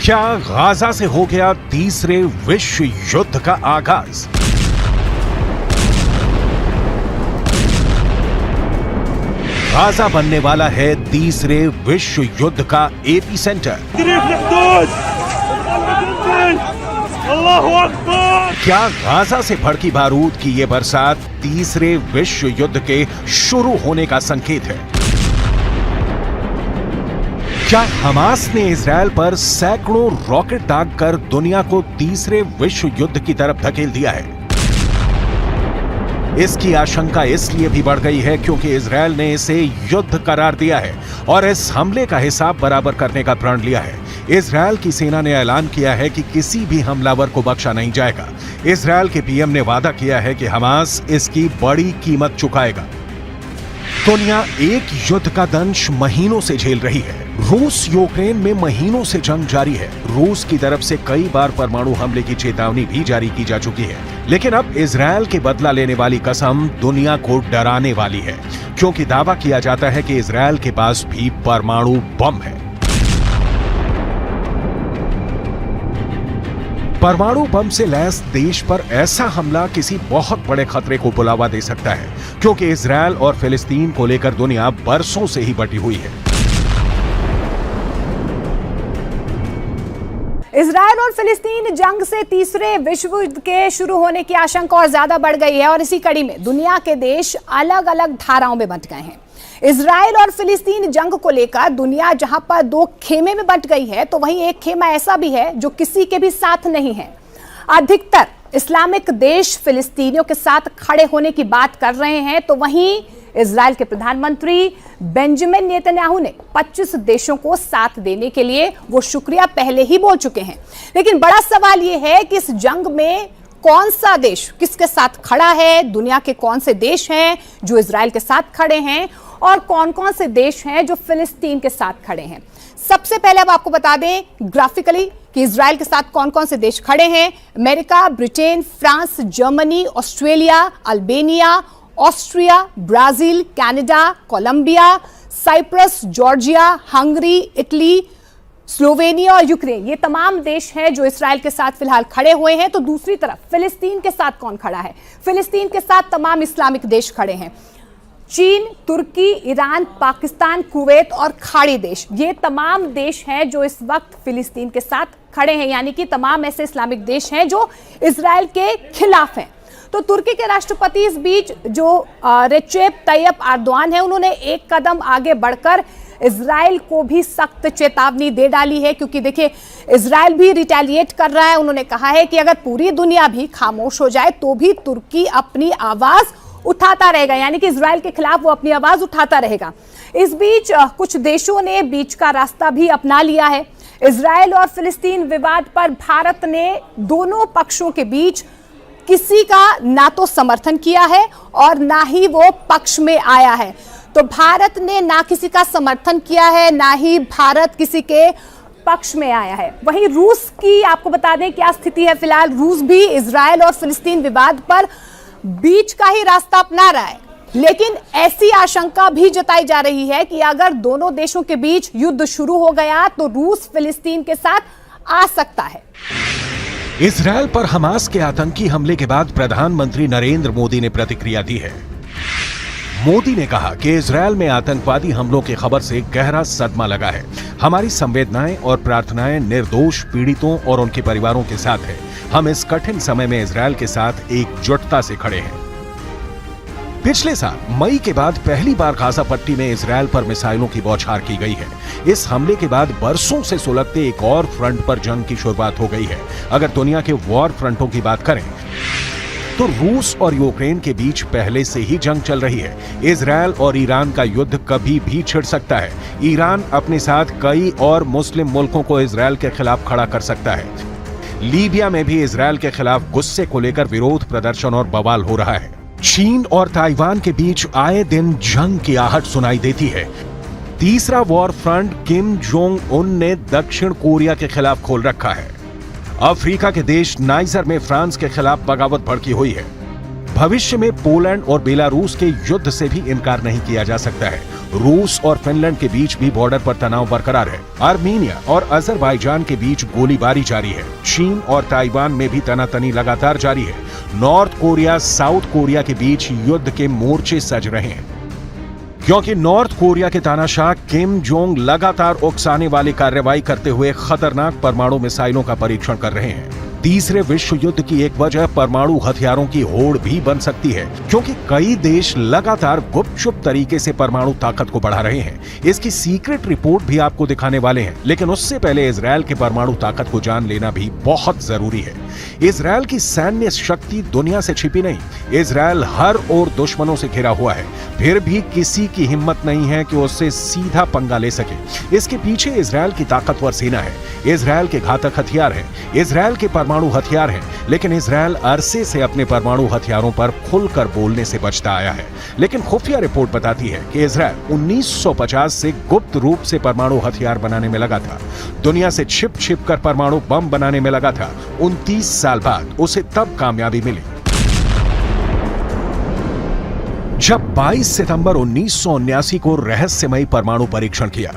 क्या गाजा से हो गया तीसरे विश्व युद्ध का आगाज? गाजा बनने वाला है तीसरे विश्व युद्ध का एपी सेंटर। क्या गाजा से भड़की बारूद की ये बरसात तीसरे विश्व युद्ध के शुरू होने का संकेत है? क्या हमास ने इजरायल पर सैकड़ों रॉकेट दागकर दुनिया को तीसरे विश्व युद्ध की तरफ धकेल दिया है? इसकी आशंका इसलिए भी बढ़ गई है क्योंकि इजरायल ने इसे युद्ध करार दिया है और इस हमले का हिसाब बराबर करने का प्रण लिया है। इजरायल की सेना ने ऐलान किया है कि किसी भी हमलावर को बख्शा नहीं जाएगा। इजरायल के पीएम ने वादा किया है कि हमास इसकी बड़ी कीमत चुकाएगा। दुनिया एक युद्ध का दंश महीनों से झेल रही है। रूस यूक्रेन में महीनों से जंग जारी है। रूस की तरफ से कई बार परमाणु हमले की चेतावनी भी जारी की जा चुकी है, लेकिन अब इजरायल के बदला लेने वाली कसम दुनिया को डराने वाली है, क्योंकि दावा किया जाता है कि इजरायल के पास भी परमाणु बम है। परमाणु बम से लैस देश पर ऐसा हमला किसी बहुत बड़े खतरे को बुलावा दे सकता है, क्योंकि इजरायल और फिलिस्तीन को लेकर दुनिया बरसों से ही बटी हुई है। इजरायल और फिलिस्तीन जंग से तीसरे विश्व युद्ध के शुरू होने की आशंका और ज्यादा बढ़ गई है और इसी कड़ी में दुनिया के देश अलग अलग धाराओं में बंट गए हैं। इजरायल और फिलिस्तीन जंग को लेकर दुनिया जहां पर दो खेमे में बंट गई है, तो वहीं एक खेमा ऐसा भी है जो किसी के भी साथ नहीं है। अधिकतर इस्लामिक देश फिलिस्तीनियों के साथ खड़े होने की बात कर रहे हैं, तो वहीं इजरायल के प्रधानमंत्री बेंजामिन नेतन्याहू ने 25 देशों को साथ देने के लिए वो शुक्रिया पहले ही बोल चुके हैं। लेकिन बड़ा सवाल ये है कि इस जंग में कौन सा देश किसके साथ खड़ा है, दुनिया के कौन से देश हैं जो इजरायल के साथ खड़े हैं और कौन कौन से देश हैं जो फिलिस्तीन के साथ खड़े हैं। सबसे पहले अब आपको बता दें ग्राफिकली कि इजरायल के साथ कौन कौन से देश खड़े हैं। America, Britain, France, Germany, Australia, Albania, Austria, Brazil, Canada, Colombia, Cyprus, Georgia, Hungary, Italy, Slovenia और यूक्रेन, ये तमाम देश हैं जो इजरायल के साथ फिलहाल खड़े हुए हैं। तो दूसरी तरफ फिलिस्तीन के साथ कौन खड़ा है? फिलिस्तीन के साथ तमाम इस्लामिक देश खड़े हैं। चीन, तुर्की, ईरान, पाकिस्तान, कुवैत और खाड़ी देश, ये तमाम देश हैं जो इस वक्त फिलिस्तीन के साथ खड़े हैं, यानी कि तमाम ऐसे इस्लामिक देश हैं जो इजरायल के खिलाफ हैं। तो तुर्की के राष्ट्रपति इस बीच जो रेचेप तैयप एर्दोआन है, उन्होंने एक कदम आगे बढ़कर इजरायल को भी सख्त चेतावनी दे डाली है, क्योंकि देखिए इजरायल भी रिटेलिएट कर रहा है। उन्होंने कहा है कि अगर पूरी दुनिया भी खामोश हो जाए तो भी तुर्की अपनी आवाज उठाता रहेगा, यानी कि इजरायल के खिलाफ वो अपनी आवाज उठाता रहेगा। इस बीच कुछ देशों ने बीच का रास्ता भी अपना लिया है। इजरायल और फिलिस्तीन विवाद पर भारत ने दोनों पक्षों के बीच किसी का ना तो समर्थन किया है और ना ही वो पक्ष में आया है। तो भारत ने ना किसी का समर्थन किया है, ना ही भारत किसी के पक्ष में आया है। वहीं रूस की आपको बता दें क्या स्थिति है। फिलहाल रूस भी इजरायल और फिलिस्तीन विवाद पर बीच का ही रास्ता अपना रहा है, लेकिन ऐसी आशंका भी जताई जा रही है कि अगर दोनों देशों के बीच युद्ध शुरू हो गया तो रूस फिलिस्तीन के साथ आ सकता है। इजरायल पर हमास के आतंकी हमले के बाद प्रधानमंत्री नरेंद्र मोदी ने प्रतिक्रिया दी है। मोदी ने कहा कि इजरायल में आतंकवादी हमलों की खबर से गहरा सदमा लगा है। हमारी संवेदनाएं और प्रार्थनाएं निर्दोष पीड़ितों और उनके परिवारों के साथ है। हम इस कठिन समय में इजरायल के साथ एकजुटता से खड़े हैं। पिछले साल मई के बाद पहली बार गाजा पट्टी में इजरायल पर मिसाइलों की बौछार की गई है। इस हमले के बाद बरसों से सुलगते एक और फ्रंट पर जंग की शुरुआत हो गई है। अगर दुनिया के वॉर फ्रंटों की बात करें तो रूस और यूक्रेन के बीच पहले से ही जंग चल रही है। इजरायल और ईरान का युद्ध कभी भी छिड़ सकता है। ईरान अपने साथ कई और मुस्लिम मुल्कों को इजरायल के खिलाफ खड़ा कर सकता है। लीबिया में भी इजरायल के खिलाफ गुस्से को लेकर विरोध प्रदर्शन और बवाल हो रहा है। चीन और ताइवान के बीच आए दिन जंग की आहट सुनाई देती है। तीसरा war front Kim Jong Un ने दक्षिण कोरिया के खिलाफ खोल रखा है। अफ्रीका के देश नाइजर में फ्रांस के खिलाफ बगावत भड़की हुई है। भविष्य में पोलैंड और बेलारूस के युद्ध से भी इनकार नहीं किया जा सकता है। रूस और फिनलैंड के बीच भी बॉर्डर पर तनाव बरकरार है। आर्मीनिया और अजरबैजान के बीच गोलीबारी जारी है। चीन और ताइवान में भी तनातनी लगातार जारी है। नॉर्थ कोरिया साउथ कोरिया के बीच युद्ध के मोर्चे सज रहे हैं, क्योंकि नॉर्थ कोरिया के तानाशाह किम जोंग लगातार उकसाने वाली कार्रवाई करते हुए खतरनाक परमाणु मिसाइलों का परीक्षण कर रहे हैं। तीसरे विश्व युद्ध की एक वजह परमाणु हथियारों की होड़ भी बन सकती है, क्योंकि कई देश लगातार गुपचुप तरीके से परमाणु ताकत को बढ़ा रहे हैं। इसकी सीक्रेट रिपोर्ट भी आपको दिखाने वाले हैं, लेकिन उससे पहले इजरायल के परमाणु ताकत को जान लेना भी बहुत जरूरी है। इजरायल की सैन्य शक्ति दुनिया से छिपी नहीं। इजरायल हर ओर दुश्मनों से घिरा हुआ है, फिर भी किसी की हिम्मत नहीं है कि उससे सीधा पंगा ले सके। इसके पीछे इजरायल की ताकतवर सेना है, इजरायल के घातक हथियार हैं, इजरायल के परमाणु हथियार हैं, लेकिन इजरायल अरसे से अपने परमाणु हथियारों पर खुलकर बोलने से बचता आया है। लेकिन खुफिया रिपोर्ट बताती है कि इजरायल 1950 से गुप्त रूप से परमाणु हथियार बनाने में लगा था। दुनिया से छिप छिप कर परमाणु बम बनाने में लगा था। 29 साल बाद उसे तब कामयाबी मिली जब 22 सितंबर 1979 को रहस्यमयी परमाणु परीक्षण किया।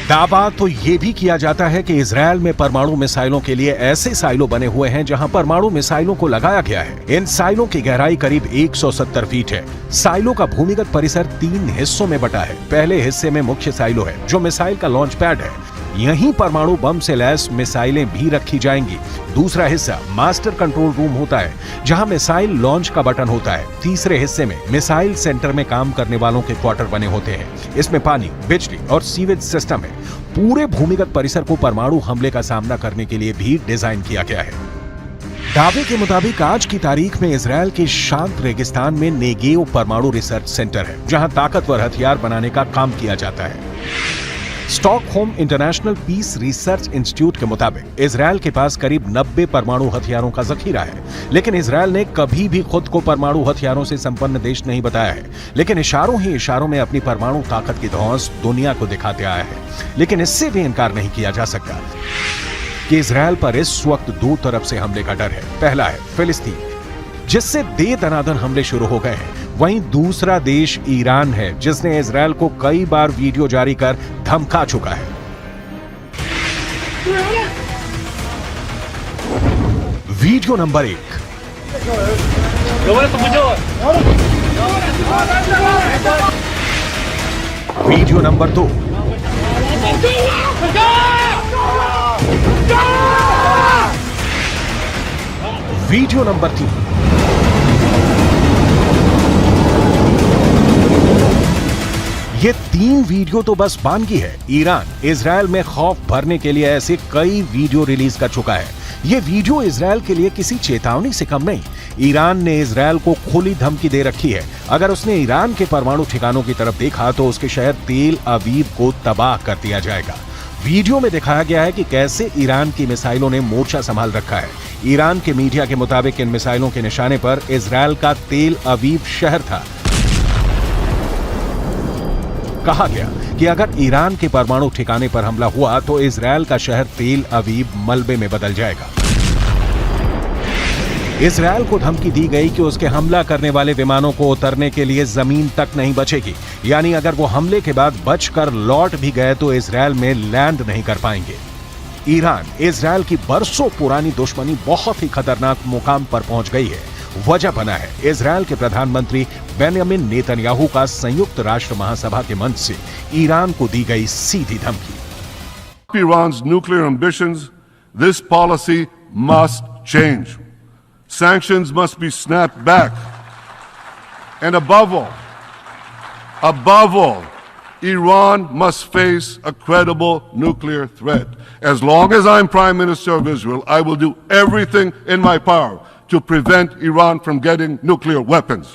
दावा तो यह भी किया जाता है कि इजरायल में परमाणु मिसाइलों के लिए ऐसे साइलो बने हुए हैं जहां परमाणु मिसाइलों को लगाया गया है। इन साइलों की गहराई करीब 170 फीट है। साइलो का भूमिगत परिसर 3 हिस्सों में बटा है। पहले हिस्से में मुख्य साइलो है, जो मिसाइल का लॉन्च पैड है। यहीं परमाणु बम से लैस मिसाइलें भी रखी जाएंगी। दूसरा हिस्सा मास्टर कंट्रोल रूम होता है, जहां मिसाइल लॉन्च का बटन होता है। तीसरे हिस्से में मिसाइल सेंटर में काम करने वालों के क्वार्टर बने होते हैं। इसमें पानी, बिजली और सीवेज सिस्टम है। पूरे भूमिगत परिसर को परमाणु हमले का सामना करने के लिए भी डिजाइन किया गया है। दावे के मुताबिक आज की तारीख में इजरायल के शांत रेगिस्तान में नेगेव परमाणु रिसर्च सेंटर है, जहां ताकतवर हथियार बनाने का काम किया जाता है। Stockholm International Peace Research Institute के मुताबिक इजरायल के पास करीब 90 परमाणु हथियारों का जखीरा है, लेकिन इजरायल ने कभी भी खुद को परमाणु हथियारों से संपन्न देश नहीं बताया है। लेकिन इशारों ही इशारों में अपनी परमाणु ताकत की धौंस दुनिया को दिखाते आया है। लेकिन इससे भी इनकार नहीं किया जा सकता कि इजरायल पर इस वक्त 2 तरफ से हमले का डर है। पहला है फिलिस्तीन, जिससे दे दनादन हमले शुरू हो गए हैं। वहीं दूसरा देश ईरान है, जिसने इजरायल को कई बार वीडियो जारी कर धमका चुका है। Video number 1। Video number 2। Video number 3। ये 3 वीडियो तो बस बानगी है। ईरान इजरायल में खौफ भरने के लिए ऐसे कई वीडियो रिलीज कर चुका है। ये वीडियो इजरायल के लिए किसी चेतावनी से कम नहीं। ईरान ने इजरायल को खुली धमकी दे रखी है। अगर उसने ईरान के परमाणु ठिकानों की तरफ देखा तो उसके शहर तेल अवीव को तबाह कर दिया जाएगा। वीडियो में दिखाया गया है कि कैसे ईरान की मिसाइलों ने मोर्चा संभाल रखा है। ईरान के मीडिया के मुताबिक इन मिसाइलों के निशाने पर इजरायल का तेल अवीव शहर था। कहा गया कि अगर ईरान के परमाणु ठिकाने पर हमला हुआ तो इजरायल का शहर तेल अवीव मलबे में बदल जाएगा। इजरायल को धमकी दी गई कि उसके हमला करने वाले विमानों को उतरने के लिए जमीन तक नहीं बचेगी, यानी अगर वो हमले के बाद बचकर लौट भी गए तो इजरायल में लैंड नहीं कर पाएंगे। ईरान इजरायल की बरसों पुरानी दुश्मनी बहुत ही खतरनाक मुकाम पर पहुंच गई है। वजह बना है इजरायल के प्रधानमंत्री बेन्यामिन नेतन्याहू का संयुक्त राष्ट्र महासभा के मंच से ईरान को दी गई सीधी धमकी। Iran's nuclear ambitions, this policy must change. Sanctions must be snapped back. And above all, Iran must face a credible nuclear threat. As long as I'm Prime Minister of Israel, I will do everything in my power to prevent Iran from getting nuclear weapons.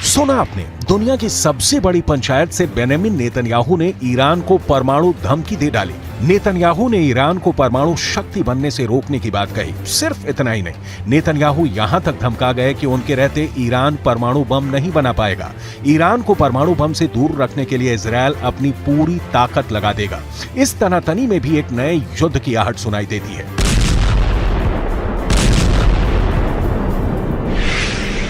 सुना आपने, दुनिया की सबसे बड़ी पंचायत से Benjamin Netanyahu ने Iran को परमाणु धमकी दे डाली। नेतन्याहू ने ईरान को परमाणु शक्ति बनने से रोकने की बात कही। सिर्फ इतना ही नहीं, नेतन्याहू यहां तक धमका गए कि उनके रहते ईरान परमाणु बम नहीं बना पाएगा। ईरान को परमाणु बम से दूर रखने के लिए इजरायल अपनी पूरी ताकत लगा देगा। इस तनातनी में भी एक नए युद्ध की आहट सुनाई देती है।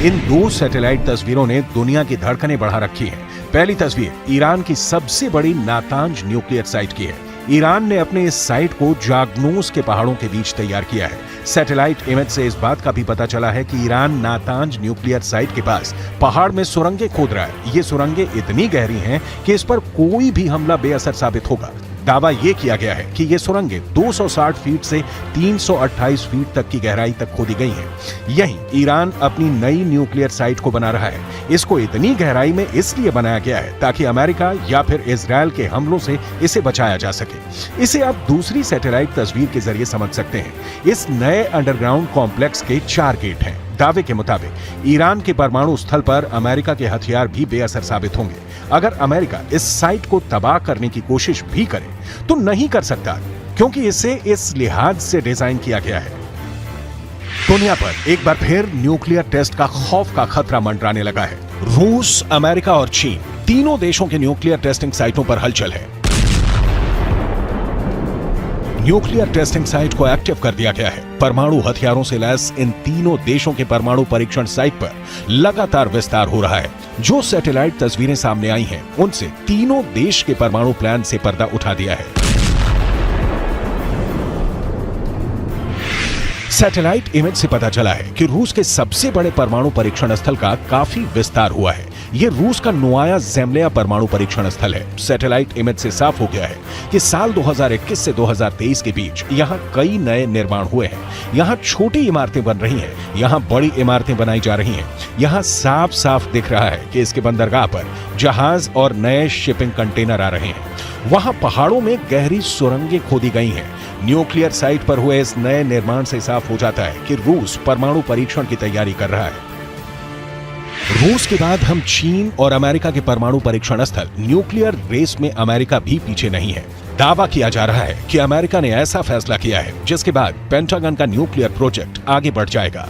इन दो सैटेलाइट तस्वीरों ने दुनिया की धड़कनें बढ़ा रखी हैं। पहली तस्वीर ईरान की सबसे बड़ी नातांज न्यूक्लियर साइट की है। ईरान ने अपने इस साइट को जागनोस के पहाड़ों के बीच तैयार किया है। सैटेलाइट इमेज से इस बात का भी पता चला है कि ईरान नातांज न्यूक्लियर साइट के पास पहाड़ में सुरंगें खोद रहा है। ये सुरंगें इतनी गहरी हैं कि इस पर कोई भी हमला बेअसर साबित होगा। दावा यह किया गया है कि ये सुरंगें 260 फीट से 328 फीट तक की गहराई तक खोदी गई हैं। यहीं ईरान अपनी नई न्यूक्लियर साइट को बना रहा है। इसको इतनी गहराई में इसलिए बनाया गया है ताकि अमेरिका या फिर इजरायल के हमलों से इसे बचाया जा सके। इसे आप दूसरी सैटेलाइट तस्वीर के जरिए समझ सकते हैं। इस नए अंडरग्राउंड कॉम्प्लेक्स के 4 गेट हैं। दावे के मुताबिक ईरान के परमाणु स्थल पर अमेरिका के हथियार भी बेअसर साबित होंगे। अगर अमेरिका इस साइट को तबाह करने की कोशिश भी करे तो नहीं कर सकता, क्योंकि इसे इस लिहाज से डिजाइन किया गया है। दुनिया पर एक बार फिर न्यूक्लियर टेस्ट का खौफ का खतरा मंडराने लगा है। रूस, अमेरिका और चीन तीनों देशों के न्यूक्लियर टेस्टिंग साइटों पर हलचल है। न्यूक्लियर टेस्टिंग साइट को एक्टिव कर दिया गया है। परमाणु हथियारों से लैस इन तीनों देशों के परमाणु परीक्षण साइट पर लगातार विस्तार हो रहा है। जो सैटेलाइट तस्वीरें सामने आई हैं, उनसे तीनों देश के परमाणु प्लान से पर्दा उठा दिया है। सैटेलाइट इमेज से पता चला है कि रूस के सबसे बड़े परमाणु परीक्षण स्थल का काफी विस्तार हुआ है। यह रूस का नोवाया ज़ेमल्या परमाणु परीक्षण स्थल है। सैटेलाइट इमेज से साफ हो गया है कि साल 2021 से 2023 के बीच यहाँ कई नए निर्माण हुए हैं। यहाँ छोटी इमारतें बन रही हैं, यहाँ बड़ी इमारतें बनाई जा रही हैं। यहाँ साफ साफ दिख रहा है कि इसके बंदरगाह पर जहाज और नए शिपिंग कंटेनर आ रहे हैं। वहाँ पहाड़ों में गहरी सुरंगें खोदी गई हैं। न्यूक्लियर साइट पर हुए इस नए निर्माण से साफ हो जाता है कि रूस परमाणु परीक्षण की तैयारी कर रहा है। रूस के बाद हम चीन और अमेरिका के परमाणु परीक्षण स्थल न्यूक्लियर रेस में अमेरिका भी पीछे नहीं है। दावा किया जा रहा है कि अमेरिका ने ऐसा फैसला किया है जिसके बाद पेंटागन का न्यूक्लियर प्रोजेक्ट आगे बढ़ जाएगा।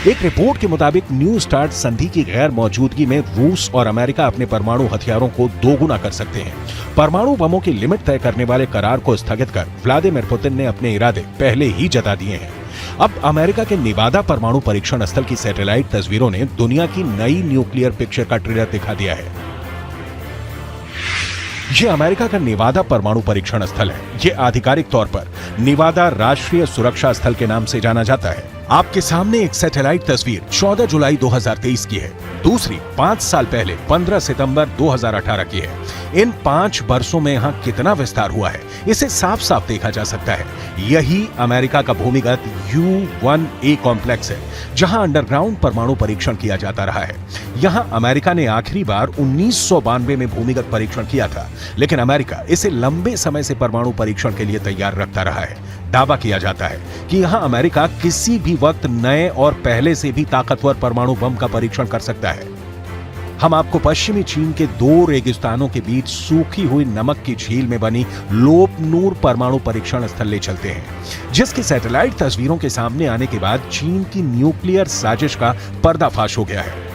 एक रिपोर्ट के मुताबिक न्यू स्टार्ट संधि की गैर मौजूदगी में रूस और अमेरिका अपने परमाणु हथियारों को दोगुना कर सकते हैं। परमाणु बमों की लिमिट तय करने वाले करार को स्थगित कर व्लादिमीर पुतिन ने अपने इरादे पहले ही जता दिए हैं। अब अमेरिका के नेवादा परमाणु परीक्षण स्थल की सैटेलाइट तस्वीरों ने दुनिया की नई न्यूक्लियर पिक्चर का ट्रेलर दिखा दिया है। ये अमेरिका का नेवादा परमाणु परीक्षण स्थल है। ये आधिकारिक तौर पर नेवादा राष्ट्रीय सुरक्षा स्थल के नाम से जाना जाता है। आपके सामने एक सैटेलाइट तस्वीर 14 जुलाई 2023 की है। दूसरी 5 साल पहले 15 सितंबर 2018 की है। इन 5 वर्षों में यहाँ कितना विस्तार हुआ है, इसे साफ साफ देखा जा सकता है। यही अमेरिका का भूमिगत U-1A कॉम्प्लेक्स है, जहां अंडरग्राउंड परमाणु परीक्षण किया जाता रहा है। यहां अमेरिका ने आखिरी बार 1992 में भूमिगत परीक्षण किया था, लेकिन अमेरिका इसे लंबे समय से परमाणु परीक्षण के लिए तैयार रखता रहा है। दावा किया जाता है कि यहां अमेरिका किसी भी वक्त नए और पहले से भी ताकतवर परमाणु बम का परीक्षण कर सकता है। हम आपको पश्चिमी चीन के 2 रेगिस्तानों के बीच सूखी हुई नमक की झील में बनी लोपनूर परमाणु परीक्षण स्थल ले चलते हैं, जिसकी सैटेलाइट तस्वीरों के सामने आने के बाद चीन की न्यूक्लियर साजिश का पर्दाफाश हो गया है।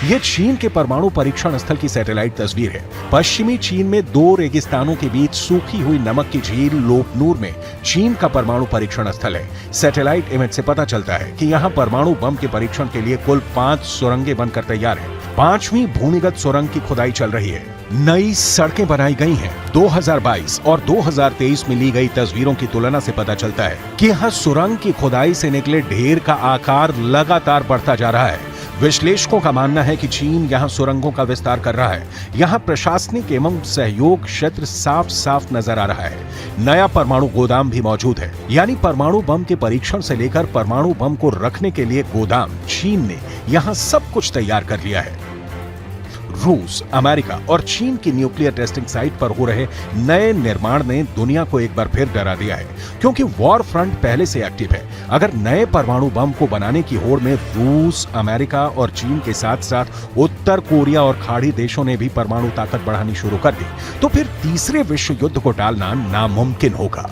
यह चीन के परमाणु परीक्षण स्थल की सैटेलाइट तस्वीर है। पश्चिमी चीन में 2 रेगिस्तानों के बीच सूखी हुई नमक की झील लोपनूर में चीन का परमाणु परीक्षण स्थल है। सैटेलाइट इमेज से पता चलता है कि यहाँ परमाणु बम के परीक्षण के लिए कुल 5 सुरंगें बनकर तैयार हैं। 5वीं भूमिगत सुरंग की खुदाई चल रही है। नई सड़कें बनाई गई हैं। 2022 और 2023 में ली गई तस्वीरों की तुलना से पता चलता है कि यहाँ सुरंग की खुदाई से निकले ढेर का आकार लगातार बढ़ता जा रहा है। विश्लेषकों का मानना है कि चीन यहां सुरंगों का विस्तार कर रहा है। यहां प्रशासनिक एवं सहयोग क्षेत्र साफ साफ नजर आ रहा है। नया परमाणु गोदाम भी मौजूद है, यानी परमाणु बम के परीक्षण से लेकर परमाणु बम को रखने के लिए गोदाम चीन ने यहां सब कुछ तैयार कर लिया है। रूस, अमेरिका और चीन की न्यूक्लियर टेस्टिंग साइट पर हो रहे नए निर्माण ने दुनिया को एक बार फिर डरा दिया है, क्योंकि वॉर फ्रंट पहले से एक्टिव है। अगर नए परमाणु बम को बनाने की होड़ में रूस, अमेरिका और चीन के साथ साथ उत्तर कोरिया और खाड़ी देशों ने भी परमाणु ताकत बढ़ानी शुरू कर दी, तो फिर तीसरे विश्व युद्ध को टालना नामुमकिन होगा।